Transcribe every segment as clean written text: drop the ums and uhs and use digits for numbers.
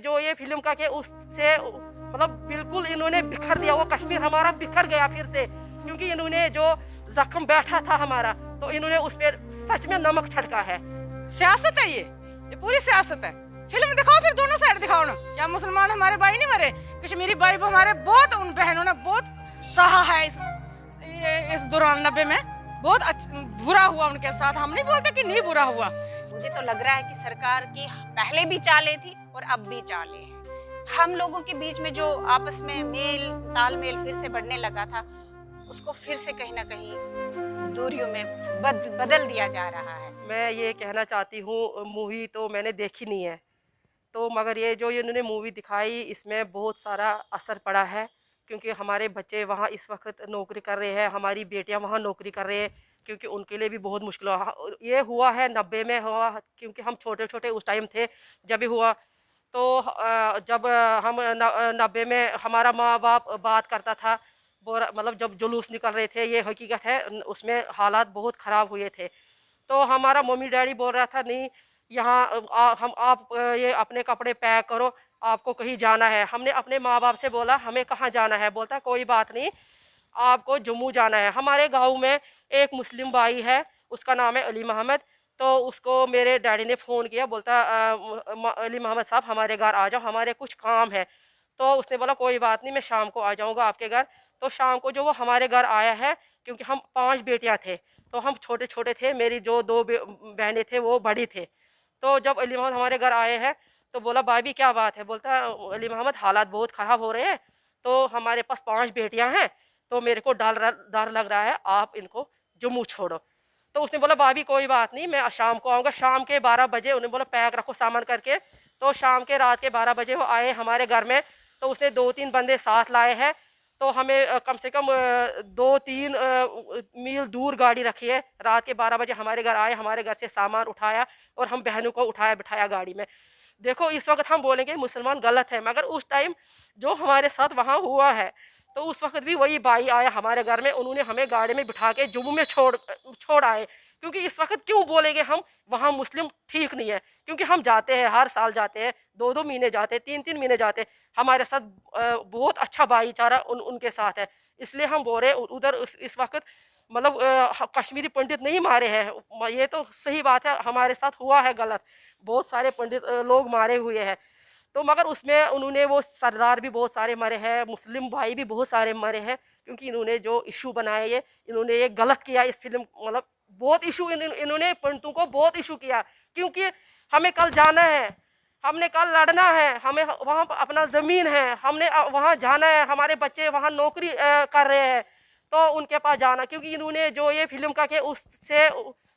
जो ये फिल्म का के उससे मतलब बिल्कुल इन्होंने बिखर दिया, वो कश्मीर हमारा बिखर गया फिर से, क्योंकि इन्होंने जो जख्म बैठा था हमारा तो इन्होंने उस पर सच में नमक छिड़का है। सियासत है ये पूरी सियासत है। फिल्म दिखाओ फिर दोनों साइड दिखाओ ना। क्या मुसलमान हमारे भाई नहीं मरे? कश्मीरी भाई हमारे बहुत, उन बहनों ने बहुत सहा है इस दौरान 90 में। बहुत बुरा हुआ उनके साथ। हम नहीं बोलते कि नहीं बुरा हुआ। मुझे तो लग रहा है कि सरकार की पहले भी चालें थी और अब भी चालें हैं। हम लोगों के बीच में जो आपस में मेल तालमेल फिर से बढ़ने लगा था, उसको फिर से कहीं ना कहीं दूरियों में बदल दिया जा रहा है। मैं ये कहना चाहती हूँ, मूवी तो मैंने देखी नहीं है, तो मगर ये जो इन्होंने मूवी दिखाई इसमें बहुत सारा असर पड़ा है, क्योंकि हमारे बच्चे वहाँ इस वक्त नौकरी कर रहे हैं, हमारी बेटियाँ वहाँ नौकरी कर रहे हैं, क्योंकि उनके लिए भी बहुत मुश्किल ये हुआ है। 90 में हुआ, क्योंकि हम छोटे छोटे उस टाइम थे जब भी हुआ। तो जब हम 90 में हमारा माँ बाप बात करता था, मतलब जब जुलूस निकल रहे थे, ये हकीकत है, उसमें हालात बहुत ख़राब हुए थे। तो हमारा मम्मी डैडी बोल रहा था नहीं यहाँ आप ये अपने कपड़े पैक करो, आपको कहीं जाना है। हमने अपने माँ बाप से बोला हमें कहाँ जाना है, बोलता कोई बात नहीं आपको जम्मू जाना है। हमारे गांव में एक मुस्लिम भाई है, उसका नाम है अली मोहम्मद। तो उसको मेरे डैडी ने फ़ोन किया, बोलता अली मोहम्मद साहब हमारे घर आ जाओ, हमारे कुछ काम है। तो उसने बोला कोई बात नहीं, मैं शाम को आ जाऊँगा आपके घर। तो शाम को जो वो हमारे घर आया है, क्योंकि हम 5 बेटियाँ थे, तो हम छोटे छोटे थे, मेरी जो 2 बहनें थे वो बड़ी थे। तो जब अली मोहम्मद हमारे घर आए हैं तो बोला भाभी क्या बात है? बोलता अली मोहम्मद हालात बहुत ख़राब हो रहे हैं, तो हमारे पास 5 बेटियां हैं, तो मेरे को डर लग रहा है, आप इनको जम्मू छोड़ो। तो उसने बोला भाभी कोई बात नहीं, मैं शाम को आऊँगा। शाम के 12 बजे उन्हें बोला पैक रखो सामान करके। तो शाम के रात के 12 बजे वो आए हमारे घर में। तो उसने 2-3 बंदे साथ लाए हैं, तो हमें कम से कम 2-3 मील दूर गाड़ी रखी है। रात के 12 बजे हमारे घर आए, हमारे घर से सामान उठाया और हम बहनों को उठाया बिठाया गाड़ी में। देखो इस वक्त हम बोलेंगे मुसलमान गलत है, मगर उस टाइम जो हमारे साथ वहाँ हुआ है, तो उस वक्त भी वही भाई आया हमारे घर में, उन्होंने हमें गाड़ी में बिठा के जम्मू में छोड़ आए। क्योंकि इस वक्त क्यों बोलेंगे हम वहाँ मुस्लिम ठीक नहीं है, क्योंकि हम जाते हैं, हर साल जाते हैं, 2-2 महीने जाते हैं, 3-3 महीने जाते हैं। हमारे साथ बहुत अच्छा भाईचारा उनके साथ है। इसलिए हम बोल रहे हैं उधर इस वक्त मतलब कश्मीरी पंडित नहीं मारे हैं, ये तो सही बात है, हमारे साथ हुआ है गलत, बहुत सारे पंडित लोग मारे हुए हैं। तो मगर उसमें उन्होंने वो सरदार भी बहुत सारे मरे हैं, मुस्लिम भाई भी बहुत सारे मरे हैं, क्योंकि इन्होंने जो इशू बनाए ये इन्होंने ये गलत किया इस फिल्म, मतलब बहुत इशू इन्होंने पंडितों को बहुत इशू किया, क्योंकि हमें कल जाना है, हमने कल लड़ना है, हमें वहाँ अपना ज़मीन है, हमने वहाँ जाना है, हमारे बच्चे वहाँ नौकरी कर रहे हैं, तो उनके पास जाना। क्योंकि इन्होंने जो ये फिल्म का के उससे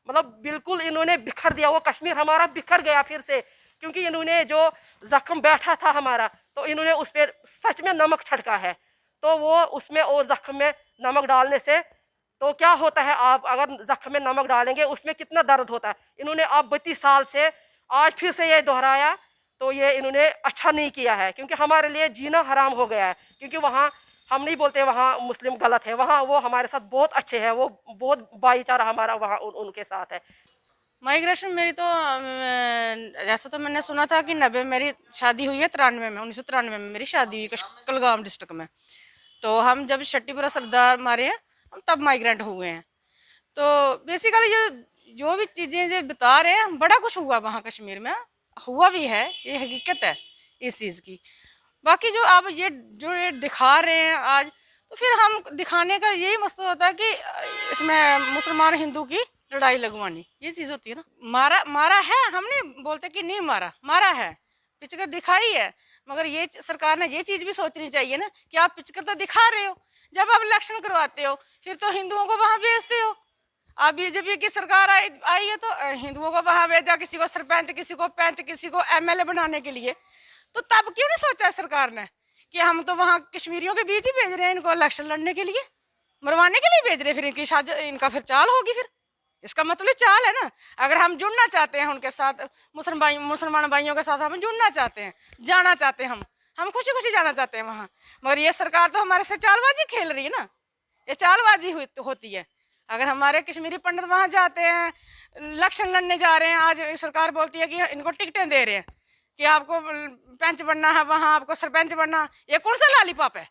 मतलब बिल्कुल इन्होंने बिखर दिया, वो कश्मीर हमारा बिखर गया फिर से, क्योंकि इन्होंने जो जख्म बैठा था हमारा तो इन्होंने उस पर सच में नमक छिड़का है। तो वो उसमें और जख्म में नमक डालने से तो क्या होता है, आप अगर जख्म में नमक डालेंगे उसमें कितना दर्द होता है। इन्होंने अब 32 साल से आज फिर से ये दोहराया, तो ये इन्होंने अच्छा नहीं किया है, क्योंकि हमारे लिए जीना हराम हो गया है। क्योंकि वहाँ हम नहीं बोलते वहाँ मुस्लिम गलत है, वहाँ वो हमारे साथ बहुत अच्छे हैं, वो बहुत भाईचारा हमारा वहाँ उनके साथ है। माइग्रेशन मेरी तो ऐसा तो मैंने सुना था कि 90 में मेरी शादी हुई है, 93 में 1993 में मेरी शादी हुई कुलगाम डिस्ट्रिक्ट में। तो हम जब शट्टीपुरा सरदार मारे हैं हम तब माइग्रेंट हुए हैं। तो बेसिकली जो भी चीज़ें जो बता रहे हैं, बड़ा कुछ हुआ वहाँ कश्मीर में, हुआ भी है, ये हकीकत है इस चीज़ की। बाकी जो आप ये दिखा रहे हैं आज, तो फिर हम दिखाने का यही मकसद होता है कि इसमें मुसलमान हिंदू की लड़ाई लगवानी, ये चीज़ होती है ना। मारा है, हम नहीं बोलते कि नहीं मारा है, पिक्चर दिखाई है। मगर ये सरकार ने ये चीज़ भी सोचनी चाहिए ना कि आप पिक्चर तो दिखा रहे हो, जब आप इलेक्शन करवाते हो फिर तो हिंदुओं को वहाँ भेजते हो। अब बीजेपी की सरकार आई है तो हिंदुओं को वहाँ भेजा, किसी को सरपंच, किसी को पंच, किसी को एमएलए बनाने के लिए। तो तब क्यों नहीं सोचा सरकार ने कि हम तो वहाँ कश्मीरियों के बीच ही भेज रहे हैं इनको इलेक्शन लड़ने के लिए, मरवाने के लिए भेज रहे हैं, फिर इनका फिर चाल होगी। फिर इसका मतलब चाल है ना। अगर हम जुड़ना चाहते हैं उनके साथ, मुसलमान भाइयों के साथ हम जुड़ना चाहते हैं, जाना चाहते हैं, हम खुशी खुशी जाना चाहते हैं वहाँ। मगर ये सरकार तो हमारे से चालबाजी खेल रही है ना, ये चालबाजी होती है। अगर हमारे कश्मीरी पंडित वहाँ जाते हैं, इलेक्शन लड़ने जा रहे हैं, आज सरकार बोलती है कि इनको टिकटें दे रहे हैं, कि आपको पंच बनना है, वहां आपको सरपंच बनना। ये कौन सा लॉलीपॉप है?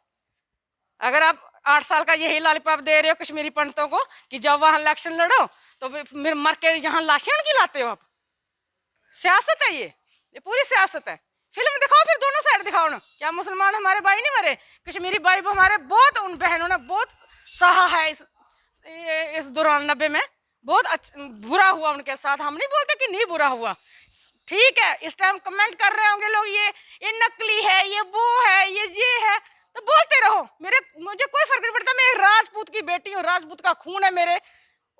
अगर आप 8 साल का यही लॉलीपॉप दे रहे हो कश्मीरी पंडितों को कि जब वहां इलेक्शन लड़ो तो फिर मर के यहाँ लाशें उनकी लाते हो आप। सियासत है ये पूरी सियासत है। फिल्म दिखाओ फिर, दोनों साइड दिखाओ ना। क्या मुसलमान हमारे भाई नहीं मरे? कश्मीरी भाई हमारे बहुत, उन बहनों ने बहुत सहा है इस दौरान 90 में। बहुत बुरा हुआ उनके साथ। हम नहीं बोलते कि नहीं बुरा हुआ, ठीक है। इस टाइम कमेंट कर रहे होंगे लोग ये नकली है, ये वो है, ये है, तो बोलते रहो। मुझे कोई फर्क नहीं पड़ता। मैं राजपूत की बेटी हूँ, राजपूत का खून है मेरे,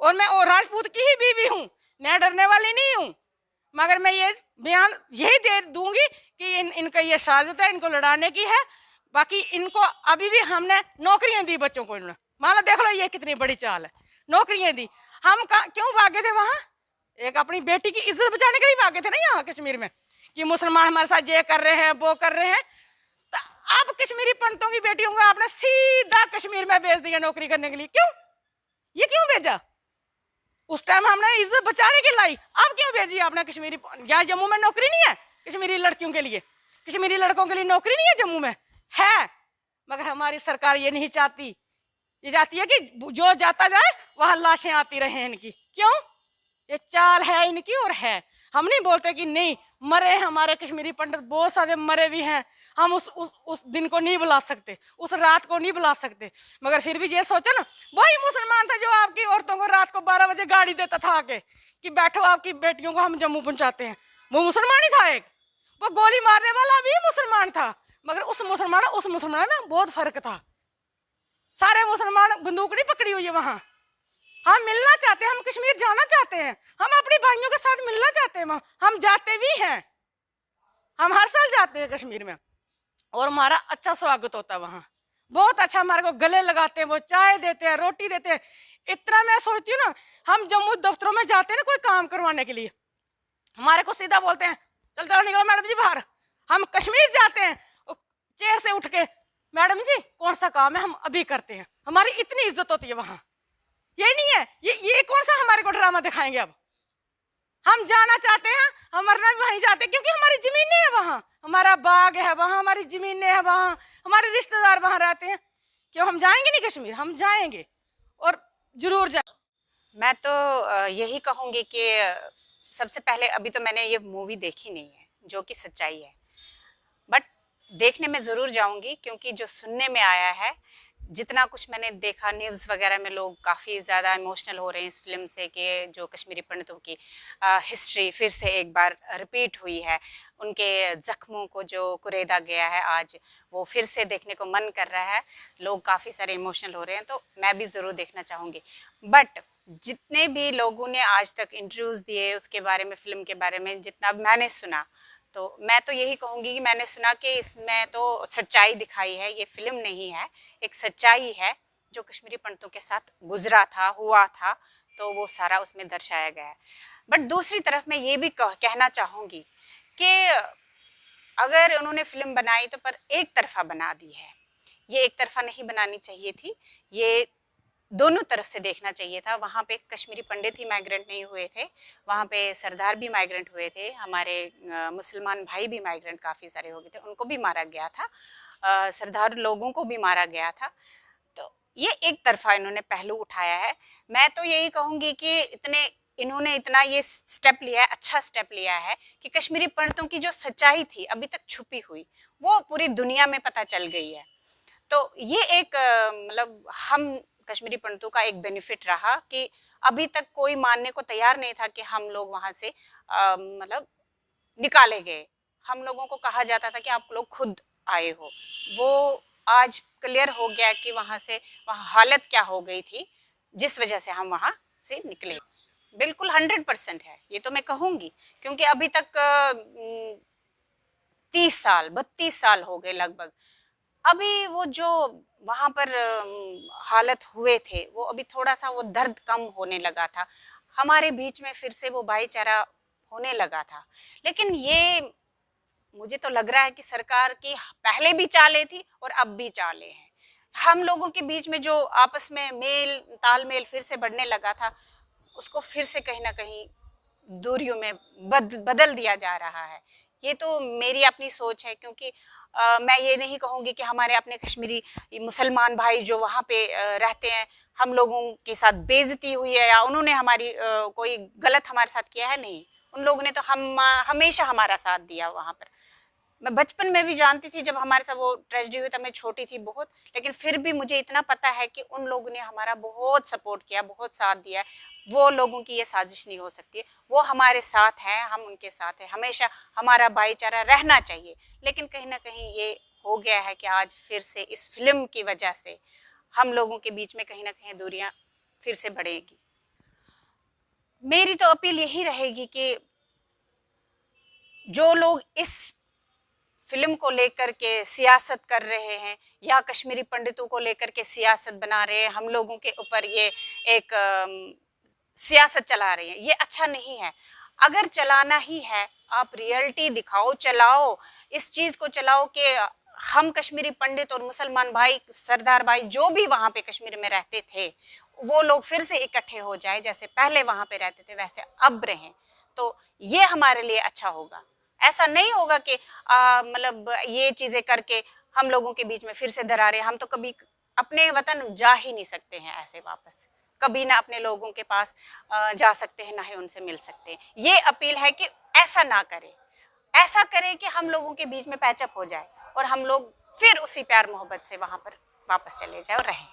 और मैं और राजपूत की ही बीवी हूँ, मैं डरने वाली नहीं हूँ। मगर मैं ये बयान यही दे दूंगी कि इनका ये साजिश है, इनको लड़ाने की है। बाकी इनको अभी भी हमने नौकरियां दी बच्चों को। इन्होंने मान लो, देख लो ये कितनी बड़ी चाल है, नौकरियां दी। हम क्यों भागे थे वहां? एक अपनी बेटी की इज्जत बचाने के लिए भागे थे ना यहाँ कश्मीर में, कि मुसलमान हमारे साथ ये कर रहे हैं, वो कर रहे हैं। तो अब कश्मीरी पंडितों की बेटियों को आपने सीधा कश्मीर में भेज दिया नौकरी करने के लिए। क्यों? ये क्यों भेजा? उस टाइम हमने इज्जत बचाने के लाई, अब क्यों भेजी आपने कश्मीरी? यहाँ जम्मू में नौकरी नहीं है कश्मीरी लड़कियों के लिए, कश्मीरी लड़कों के लिए नौकरी नहीं है जम्मू में? है, मगर हमारी सरकार ये नहीं चाहती। ये चाहती है कि जो जाता जाए वहां लाशें आती रहे इनकी। क्यों? ये चाल है इनकी। और है, हम नहीं बोलते कि नहीं मरे हमारे कश्मीरी पंडित, बहुत सारे मरे भी हैं। हम उस दिन को नहीं बुला सकते, उस रात को नहीं बुला सकते। मगर फिर भी ये सोचो ना, वही मुसलमान था जो आपकी औरतों को रात को 12 बजे गाड़ी देता था आके कि बैठो आपकी बेटियों को हम जम्मू पहुंचाते हैं। वो मुसलमान ही था एक। वो गोली मारने वाला भी मुसलमान था, मगर उस मुसलमान में बहुत फर्क था। सारे मुसलमान बंदूक नहीं पकड़ी हुई है वहां। हम मिलना चाहते हैं, हम कश्मीर जाना चाहते हैं, हम अपने भाइयों के साथ मिलना चाहते हैं। हम जाते भी हैं, हम हर साल जाते हैं कश्मीर में, और हमारा अच्छा स्वागत होता है वहां। बहुत अच्छा हमारे को गले लगाते हैं, वो चाय देते हैं, रोटी देते हैं। इतना मैं सोचती हूँ ना, हम जम्मू दफ्तरों में जाते हैं ना कोई काम करवाने के लिए, हमारे को सीधा बोलते हैं चल चलो निकलो मैडम जी बाहर। हम कश्मीर जाते हैं, चेयर से उठ के मैडम जी कौन सा काम है, हम अभी करते हैं। हमारी इतनी इज्जत होती है वहां। ये नहीं है, ये कौन सा हमारे को ड्रामा दिखाएंगे अब? हम जाना चाहते हैं, हम मरना भी वहीं जाते हैं, क्योंकि हमारी जमीनें हैं वहां, हमारा बाग है वहां, हमारी जमीनें हैं वहां, हमारे रिश्तेदार वहां रहते हैं। क्यों हम जाएंगे नहीं कश्मीर? हम जाएंगे, और जरूर जाएंगे। मैं तो यही कहूंगी कि सबसे पहले, अभी तो मैंने ये मूवी देखी नहीं है, जो कि सच्चाई है, बट देखने में ज़रूर जाऊंगी, क्योंकि जो सुनने में आया है, जितना कुछ मैंने देखा न्यूज़ वगैरह में, लोग काफ़ी ज़्यादा इमोशनल हो रहे हैं इस फिल्म से, कि जो कश्मीरी पंडितों की हिस्ट्री फिर से एक बार रिपीट हुई है, उनके ज़ख्मों को जो कुरेदा गया है आज, वो फिर से देखने को मन कर रहा है। लोग काफ़ी सारे इमोशनल हो रहे हैं, तो मैं भी ज़रूर देखना चाहूँगी। बट जितने भी लोगों ने आज तक इंटरव्यूज़ दिए उसके बारे में, फिल्म के बारे में, जितना मैंने सुना, तो मैं तो यही कहूँगी कि मैंने सुना कि इसमें तो सच्चाई दिखाई है, ये फिल्म नहीं है, एक सच्चाई है जो कश्मीरी पंडितों के साथ गुजरा था, हुआ था, तो वो सारा उसमें दर्शाया गया है। बट दूसरी तरफ मैं ये भी कहना चाहूँगी कि अगर उन्होंने फिल्म बनाई तो पर एक तरफा बना दी है। ये एक तरफा नहीं बनानी चाहिए थी, ये दोनों तरफ से देखना चाहिए था। वहाँ पे कश्मीरी पंडित ही माइग्रेंट नहीं हुए थे, वहाँ पे सरदार भी माइग्रेंट हुए थे, हमारे मुसलमान भाई भी माइग्रेंट काफ़ी सारे हो गए थे, उनको भी मारा गया था, सरदार लोगों को भी मारा गया था। तो ये एक तरफा इन्होंने पहलू उठाया है। मैं तो यही कहूँगी कि इन्होंने इतना ये स्टेप लिया है, अच्छा स्टेप लिया है कि कश्मीरी पंडितों की जो सच्चाई थी अभी तक छुपी हुई, वो पूरी दुनिया में पता चल गई है। तो ये एक मतलब हम कश्मीरी पंडितों का एक बेनिफिट रहा कि अभी तक कोई मानने को तैयार नहीं था कि हम लोग वहां से मतलब निकाले गए। हम लोगों को कहा जाता था कि आप लोग खुद आए हो। वो आज क्लियर हो गया कि वहां हालत क्या हो गई थी, जिस वजह से हम वहां से निकले। बिल्कुल 100% है, ये तो मैं कहूँगी, क्योंकि अभी तक 30 साल 32 साल हो गए लगभग। अभी वो जो वहाँ पर हालत हुए थे, वो अभी थोड़ा सा वो दर्द कम होने लगा था, हमारे बीच में फिर से वो भाईचारा होने लगा था। लेकिन ये मुझे तो लग रहा है कि सरकार की पहले भी चालें थी और अब भी चालें हैं। हम लोगों के बीच में जो आपस में मेल तालमेल फिर से बढ़ने लगा था, उसको फिर से कहीं ना कहीं दूरियों में बदल दिया जा रहा है। ये तो मेरी अपनी सोच है, क्योंकि मैं ये नहीं कहूँगी कि हमारे अपने कश्मीरी मुसलमान भाई जो वहाँ पे रहते हैं, हम लोगों के साथ बेइज्जती हुई है या उन्होंने हमारी कोई गलत हमारे साथ किया है, नहीं। उन लोगों ने तो हमेशा हमारा साथ दिया वहाँ पर। मैं बचपन में भी जानती थी, जब हमारे साथ वो ट्रेजेडी हुई तब मैं छोटी थी बहुत, लेकिन फिर भी मुझे इतना पता है कि उन लोगों ने हमारा बहुत सपोर्ट किया, बहुत साथ दिया है। वो लोगों की ये साजिश नहीं हो सकती है, वो हमारे साथ हैं, हम उनके साथ हैं, हमेशा हमारा भाईचारा रहना चाहिए। लेकिन कहीं ना कहीं ये हो गया है कि आज फिर से इस फिल्म की वजह से हम लोगों के बीच में कहीं ना कहीं दूरियां फिर से बढ़ेगी। मेरी तो अपील यही रहेगी कि जो लोग इस फिल्म को लेकर के सियासत कर रहे हैं या कश्मीरी पंडितों को लेकर के सियासत बना रहे हैं, हम लोगों के ऊपर ये एक सियासत चला रहे हैं, ये अच्छा नहीं है। अगर चलाना ही है, आप रियलिटी दिखाओ, चलाओ, इस चीज को चलाओ कि हम कश्मीरी पंडित और मुसलमान भाई, सरदार भाई जो भी वहां पे कश्मीर में रहते थे, वो लोग फिर से इकट्ठे हो जाए, जैसे पहले वहां पे रहते थे वैसे अब रहें, तो ये हमारे लिए अच्छा होगा। ऐसा नहीं होगा कि मतलब ये चीजें करके हम लोगों के बीच में फिर से दरारें। हम तो कभी अपने वतन जा ही नहीं सकते हैं ऐसे वापस, कभी ना अपने लोगों के पास जा सकते हैं, ना ही उनसे मिल सकते हैं। ये अपील है कि ऐसा ना करें, ऐसा करें कि हम लोगों के बीच में पैचअप हो जाए और हम लोग फिर उसी प्यार मोहब्बत से वहां पर वापस चले जाए और रहें।